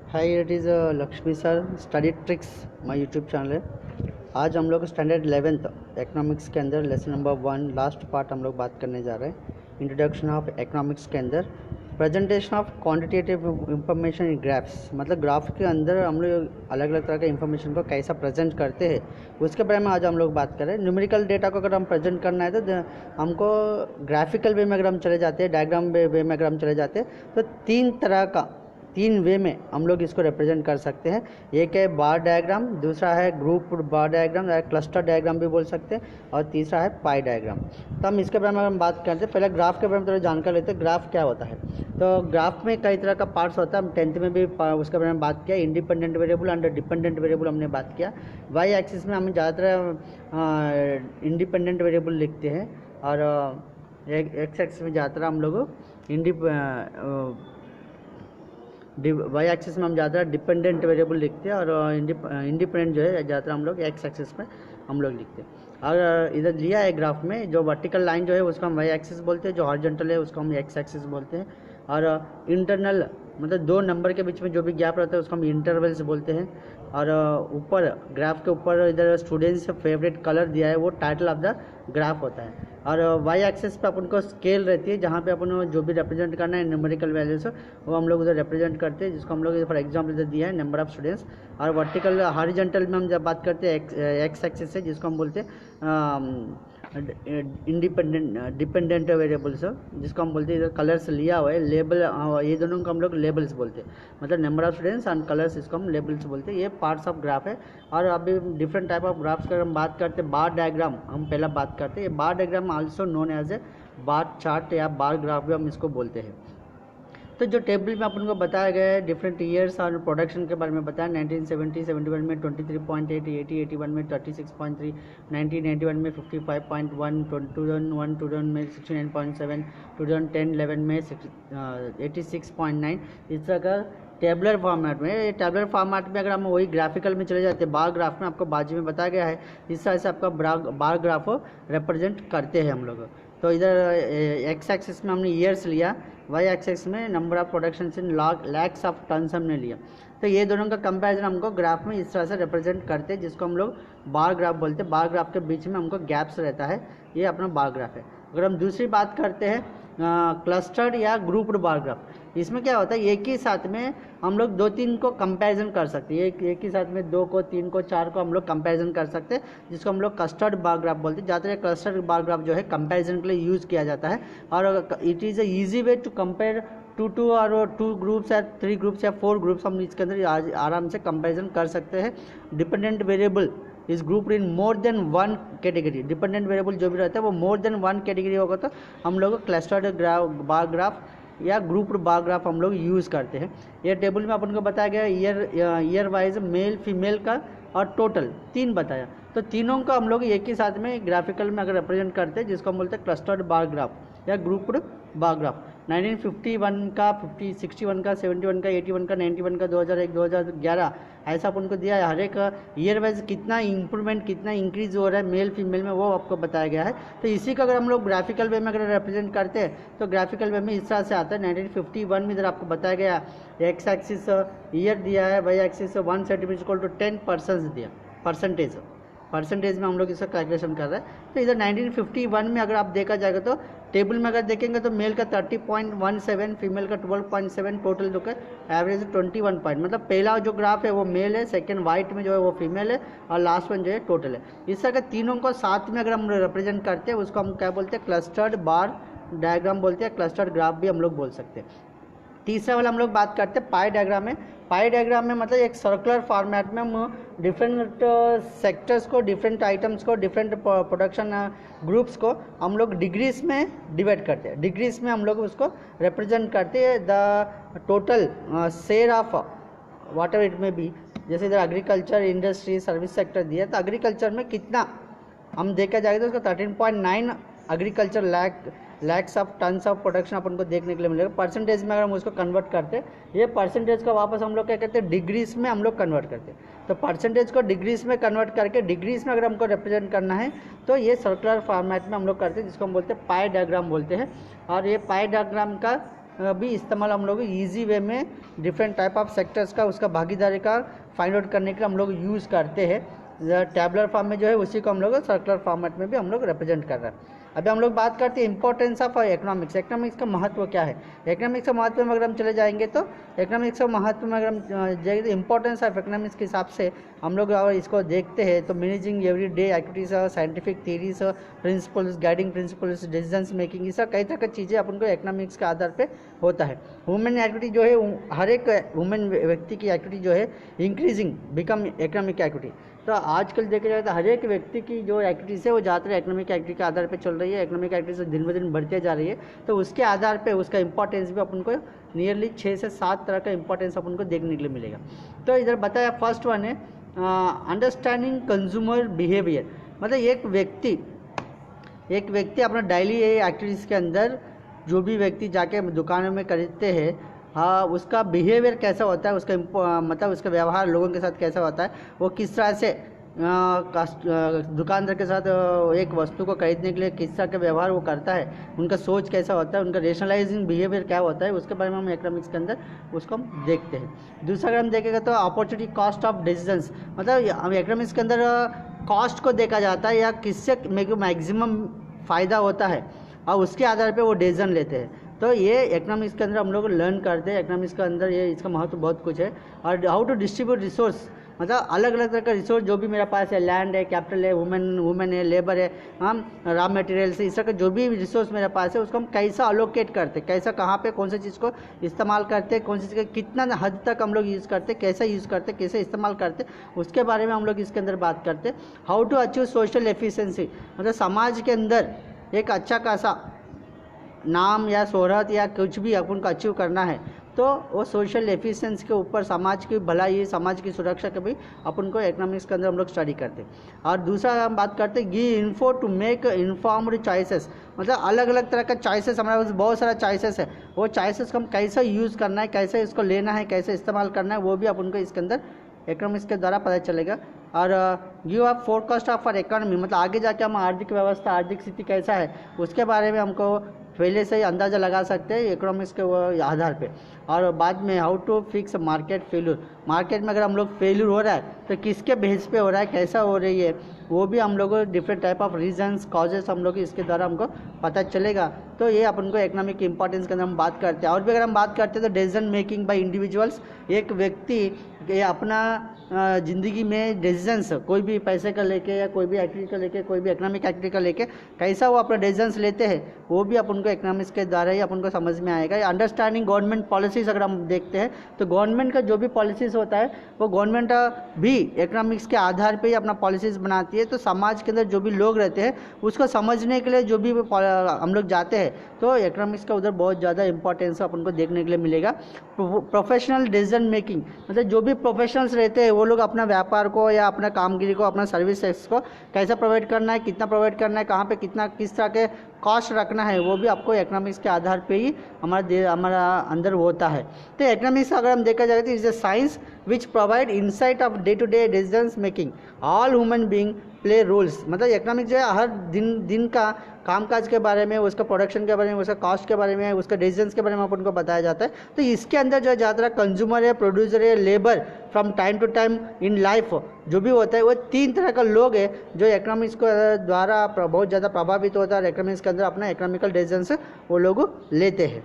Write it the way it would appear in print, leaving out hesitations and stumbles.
Hi, it is Lakshmi sir study tricks my YouTube channel है। आज हम लोग स्टैंडर्ड 11th इकोनॉमिक्स के अंदर लेसन नंबर 1 लास्ट पार्ट हम लोग बात करने जा रहे हैं। इंट्रोडक्शन ऑफ इकोनॉमिक्स के अंदर presentation of quantitative information in graphs, मतलब ग्राफ के अंदर हम लोग अलग अलग तरह के इंफॉर्मेशन को कैसा प्रेजेंट करते हैं उसके बारे में आज हम लोग बात करें। न्यूमेरिकल डेटा को अगर हम प्रेजेंट करना है तो हमको ग्राफिकल वे में अगर हम चले जाते हैं, डायग्राम वे में अगर हम चले जाते हैं तो तीन वे में हम लोग इसको रिप्रेजेंट कर सकते हैं। एक है बार डायग्राम, दूसरा है ग्रुप बार डायग्राम या क्लस्टर डायग्राम भी बोल सकते हैं, और तीसरा है पाई डायग्राम। तो हम इसके बारे में हम बात करते हैं। पहले ग्राफ के बारे में थोड़ा जानकारी लेते हैं, ग्राफ क्या होता है। तो ग्राफ में कई तरह का पार्ट्स होता है, हम 10th में भी उसके बारे में बात किया। Independent variable and dependent variable हमने बात किया। वाई एक्सिस में हम ज़्यादातर इंडिपेंडेंट वेरिएबल लिखते हैं, और एक्स एक्सिस में ज़्यादातर हम लोग वाई एक्सिस में हम ज़्यादा डिपेंडेंट वेरिएबल लिखते हैं, और इंडिपेंडेंट जो है ज़्यादातर हम लोग एक्स एक्सिस में हम लोग लिखते हैं। और इधर लिया है ग्राफ में, जो वर्टिकल लाइन जो है उसको हम वाई एक्सिस बोलते हैं, जो हॉरिजॉन्टल है उसको हम एक्स एक्सिस बोलते हैं, और इंटरनल मतलब दो नंबर के बीच में जो भी गैप रहता है उसको हम इंटरवल्स बोलते हैं। और ऊपर ग्राफ के ऊपर इधर स्टूडेंट्स फेवरेट कलर दिया है, वो टाइटल ऑफ द ग्राफ होता है। और वाई एक्सिस पे अपन को स्केल रहती है, जहाँ पे अपन जो भी रिप्रेजेंट करना है न्यूमेरिकल वैल्यूज वो हम लोग उधर रिप्रेजेंट करते हैं, जिसको हम लोग फॉर एग्जाम्पल इधर दिया है नंबर ऑफ स्टूडेंट्स। और वर्टिकल हॉरिजॉन्टल में हम जब बात करते हैं एक्स एक्सिस से, जिसको हम बोलते हैं डिपेंडेंट वेरिएबल्स, जिसको हम बोलते हैं इधर कलर्स लिया हुआ है, लेबल, ये दोनों को हम लोग लेबल्स बोलते हैं, मतलब number of students and colours, इसको हम लेबल्स बोलते हैं। ये पार्ट्स ऑफ ग्राफ है। और अभी डिफरेंट टाइप ऑफ ग्राफ्स की हम बात करते हैं, बार डायग्राम हम पहला बात करते हैं। ये bar diagram also known as a bar chart या बार ग्राफ भी हम इसको बोलते हैं। तो जो टेबल में अपन को बताया गया है डिफरेंट ईयर्स और प्रोडक्शन के बारे में बताया। 1970 71 में 23.8, 80 81 में 36.3, 1991 में 55.1, 2001 2000 में 69.7, 2010 11 में 86.9। इस तरह का टेबलर फॉर्मेट में, टेबलर फॉर्मेट में अगर हम वही ग्राफिकल में चले जाते हैं, बार ग्राफ में आपको बाजू में बताया गया है इस तरह से आपका बार ग्राफ रिप्रेजेंट करते हैं हम लोग। तो इधर एक्स एक्सिस में हमने ईयर्स लिया, वाई एक्सिस में number of production in lakhs of tons हमने लिया। तो ये दोनों का कंपैरिजन हमको ग्राफ में इस तरह से रिप्रेजेंट करते हैं, जिसको हम लोग बार ग्राफ बोलते हैं। बार ग्राफ के बीच में हमको गैप्स रहता है, ये अपना बार ग्राफ है। अगर हम दूसरी बात करते हैं क्लस्टर्ड या ग्रुप्ड बार ग्राफ, इसमें क्या होता है एक ही साथ में हम लोग दो तीन को कंपैरिजन कर सकते हैं। एक ही साथ में दो को, तीन को, चार को हम लोग कंपैरिजन कर सकते हैं, जिसको हम लोग क्लस्टर्ड बार ग्राफ बोलते हैं। ज़्यादातर क्लस्टर्ड बार ग्राफ जो है कंपैरिजन के लिए यूज़ किया जाता है, और it is a easy way to compare two groups या 3 ग्रुप्स या 4 ग्रुप्स। हम इसके अंदर आराम से कंपैरिजन कर सकते हैं। डिपेंडेंट वेरिएबल इस group in more than 1 category. Dependent variable जो भी रहता है वो मोर देन 1 कैटेगरी होगा, तो हम लोग क्लस्टर्ड बार ग्राफ या ग्रुप्ड बार ग्राफ हम लोग यूज़ करते हैं। ये टेबल में अपन को बताया गया ईयर वाइज मेल फीमेल का और टोटल 3 बताया। तो तीनों का हम लोग एक ही साथ में ग्राफिकल में अगर रिप्रेजेंट करते हैं, जिसको हम बोलते हैं क्लस्टर्ड बार ग्राफ या ग्रुप्ड बार ग्राफ। 1951 का, 61 का, 71 का, 81 का, 91 का, 2001 2011 ऐसा अपन को दिया है। हर एक ईयर वाइज कितना इंप्रूवमेंट, कितना इंक्रीज हो रहा है मेल फीमेल में, वो आपको बताया गया है। तो इसी का अगर हम लोग ग्राफिकल वे में अगर रिप्रेजेंट करते हैं तो ग्राफिकल वे में इस तरह से आता है। 1951 में इधर आपको बताया गया एक्स एक्सिस ईयर दिया है, Y axis 1 centimetre equal to 10% दिया, परसेंटेज में हम लोग इसका कैलकुलेशन कर रहे हैं। तो इधर 1951 में अगर आप देखा जाएगा तो टेबल में अगर देखेंगे तो मेल का 30.17, फीमेल का 12.7, टोटल जो है एवरेज 21 पॉइंट। मतलब पहला जो ग्राफ है वो मेल है, सेकंड वाइट में जो है वो फीमेल है, और लास्ट में जो है टोटल है। इस तरह के तीनों को साथ में अगर हम रिप्रेजेंट करते हैं उसको हम क्या बोलते हैं, क्लस्टर्ड बार डायग्राम बोलते हैं, क्लस्टर्ड ग्राफ भी हम लोग बोल सकते हैं। तीसरा वाला हम लोग बात करते हैं पाई डायग्राम में। पाई डायग्राम में मतलब एक सर्कुलर फॉर्मेट में हम डिफरेंट सेक्टर्स को, डिफरेंट आइटम्स को, डिफरेंट प्रोडक्शन ग्रुप्स को हम लोग डिग्रीज में डिवाइड करते हैं। डिग्रीज में हम लोग उसको रिप्रेजेंट करते हैं the total share of what ever it में बी। जैसे इधर एग्रीकल्चर, इंडस्ट्री, सर्विस सेक्टर दिया, तो एग्रीकल्चर में कितना हम देखा जाएगा तो उसका 13.9 agriculture lakhs of tons of production अपन को देखने के लिए मिलेगा। परसेंटेज में अगर हम उसको कन्वर्ट करते हैं, ये परसेंटेज को वापस हम लोग क्या कहते हैं, डिग्रीज में हम लोग कन्वर्ट करते हैं। तो परसेंटेज को डिग्रीज में कन्वर्ट करके डिग्रीज में अगर हमको रिप्रेजेंट करना है तो ये सर्कुलर फॉर्मेट में हम लोग करते हैं, जिसको हम बोलते हैं पाई डायग्राम बोलते हैं। और ये पाई डायग्राम का भी इस्तेमाल हम लोग ईजी वे में डिफरेंट टाइप ऑफ सेक्टर्स का उसका भागीदारी का फाइंड आउट करने के लिए हम लोग यूज़ करते हैं। टैबुलर फॉर्म में जो है उसी को हम लोग सर्कुलर फॉर्मेट में भी हम लोग रिप्रेजेंट कर रहे हैं। अभी हम लोग बात करते हैं इंपॉर्टेंस ऑफ इकोनॉमिक्स। इकोनॉमिक्स का महत्व क्या है? इकोनॉमिक्स का महत्व में अगर हम चले जाएंगे तो इकोनॉमिक्स का महत्व में अगर हम जाएंगे तो इंपॉर्टेंस ऑफ इकोनॉमिक्स के हिसाब से हम लोग अगर इसको देखते हैं तो managing every day activities, scientific theories, principles, guiding principles, decisions making, ये सब कई तरह की चीज़ें अपन को इकोनॉमिक्स के आधार पे होता है। वुमेन एक्टिविटी जो है, हर एक वुमेन व्यक्ति की एक्टिविटी जो है इंक्रीजिंग बिकम इकोनॉमिक एक्टिविटी। तो आजकल देखा जाए तो हर एक व्यक्ति की जो एक्टिविटीज़ है वो ज़्यादातर इकोनॉमिक एक्टिविटी के आधार पे चल रही है। इकोनॉमिक एक्टिविटीज दिन ब दिन बढ़ते जा रही है, तो उसके आधार पे उसका इंपॉर्टेंस भी अपन को नियरली 6 से 7 तरह का इंपॉर्टेंस अपन को देखने के लिए मिलेगा। तो इधर बताया फर्स्ट वन है अंडरस्टैंडिंग कंज्यूमर बिहेवियर। मतलब एक व्यक्ति अपना डेली एक्टिविटीज़ के अंदर जो भी व्यक्ति जाके दुकानों में खरीदते हैं, हाँ, उसका बिहेवियर कैसा होता है, उसका मतलब उसका व्यवहार लोगों के साथ कैसा होता है, वो किस तरह से दुकानदार के साथ एक वस्तु को खरीदने के लिए किस तरह का व्यवहार वो करता है, उनका सोच कैसा होता है, उनका रेशनलाइजिंग बिहेवियर क्या होता है, उसके बारे में हम इकोनॉमिक्स के अंदर उसको हम देखते हैं। दूसरा अगर हम देखेंगे तो अपॉर्चुनिटी कॉस्ट ऑफ डिसीजंस। मतलब इकोनॉमिक्स के अंदर कॉस्ट को देखा जाता है या किससे मैक्सिमम फ़ायदा होता है और उसके आधार पर वो डिसीजन लेते हैं। तो ये इकोनॉमिक्स के अंदर हम लोग लर्न करते हैं। इकोनॉमिक्स के अंदर ये इसका महत्व बहुत कुछ है। और हाउ टू डिस्ट्रीब्यूट रिसोर्स, मतलब अलग अलग तरह का रिसोर्स जो भी मेरे पास है, लैंड है, कैपिटल है, वुमेन है, लेबर है, हम रॉ मटेरियल्स है, इस तरह का जो भी रिसोर्स मेरे पास है उसको हम कैसा अलोकेट करते, कैसा कहाँ पे कौन सी चीज़ को इस्तेमाल करते, कौन सी चीज़ का कितना हद तक हम लोग यूज़ करते, कैसे यूज़ करते, कैसे इस्तेमाल करते, उसके बारे में हम लोग इसके अंदर बात करते। How to achieve social efficiency, मतलब समाज के अंदर एक अच्छा खासा नाम या शोहरत या कुछ भी अपन को अचीव करना है तो वो सोशल एफिशिएंसी के ऊपर समाज की भलाई, समाज की सुरक्षा के भी अपन को इकोनॉमिक्स के अंदर हम लोग स्टडी करते हैं। और दूसरा हम बात करते हैं give info to make informed choices. मतलब अलग अलग तरह का चॉइसेस, हमारे पास बहुत सारा चॉइसेस है, वो चॉइसेस को हम कैसे यूज़ करना है, कैसे इसको लेना है, कैसे इस्तेमाल करना है, वो भी अपन को इसके अंदर इकोनॉमिक्स के द्वारा पता चलेगा। और give a forecast of our economy, मतलब आगे जाके हम आर्थिक व्यवस्था, आर्थिक स्थिति कैसा है उसके बारे में हमको पहले से ही अंदाज़ा लगा सकते हैं इकोनॉमिक्स के आधार पे। और बाद में how to fix market failure, market में अगर हम लोग फेल्यूर हो रहा है तो किसके बेस पे हो रहा है, कैसा हो रही है, वो भी हम लोग को different type of reasons, causes हम लोग इसके द्वारा हमको पता चलेगा। तो ये अपन को इकोनॉमिक की इंपॉर्टेंस के अंदर हम बात करते हैं। और भी अगर हम बात करते हैं तो डिसीजन मेकिंग बाय इंडिविजुअल्स, एक व्यक्ति ये अपना ज़िंदगी में डिसीजंस, कोई भी पैसे का लेके या कोई भी एक्टिविटी का लेके, कोई भी इकोनॉमिक एक्टिविटी का लेके कैसा वो अपना डिसीजंस लेते हैं, वो भी अपन को इकोनॉमिक्स के द्वारा ही अपन को समझ में आएगा। अंडरस्टैंडिंग गवर्नमेंट पॉलिसीज़ अगर हम देखते हैं तो गवर्नमेंट का जो भी पॉलिसीज़ होता है वो गवर्नमेंट भी इकोनॉमिक्स के आधार पे ही अपना पॉलिसीज़ बनाती है। तो समाज के अंदर जो भी लोग रहते हैं उसको समझने के लिए जो भी हम लोग जाते हैं तो इकोनॉमिक्स का उधर बहुत ज़्यादा इंपॉर्टेंस अपन को देखने के लिए मिलेगा। प्रोफेशनल डिसीजन मेकिंग, मतलब जो भी प्रोफेशनल्स रहते हैं वो लोग अपना व्यापार को या अपना कामगिरी को, अपना सर्विसेज को कैसा प्रोवाइड करना है, कितना प्रोवाइड करना है, कहाँ पे कितना किस तरह के कॉस्ट रखना है, वो भी आपको इकोनॉमिक्स के आधार पे ही हमारा अंदर होता है। तो इकोनॉमिक्स अगर हम देखा जाए तो is a science which provide insight of day to day decision making, all human being play roles. मतलब इकोनॉमिक्स जो है हर दिन का कामकाज के बारे में, उसका प्रोडक्शन के बारे में, उसका कॉस्ट के बारे में, उसका डिसीजंस के बारे में अपन को बताया जाता है। तो इसके अंदर जो ज़्यादा कंज्यूमर है, प्रोड्यूसर है, labour, from time to time in life जो भी होता है वो 3 तरह का लोग है जो इकोनॉमिक्स को द्वारा बहुत ज़्यादा प्रभावित होता है और इकोनॉमिक्स के अंदर अपना इकोनॉमिकल डिसीजंस वो लोग लेते हैं।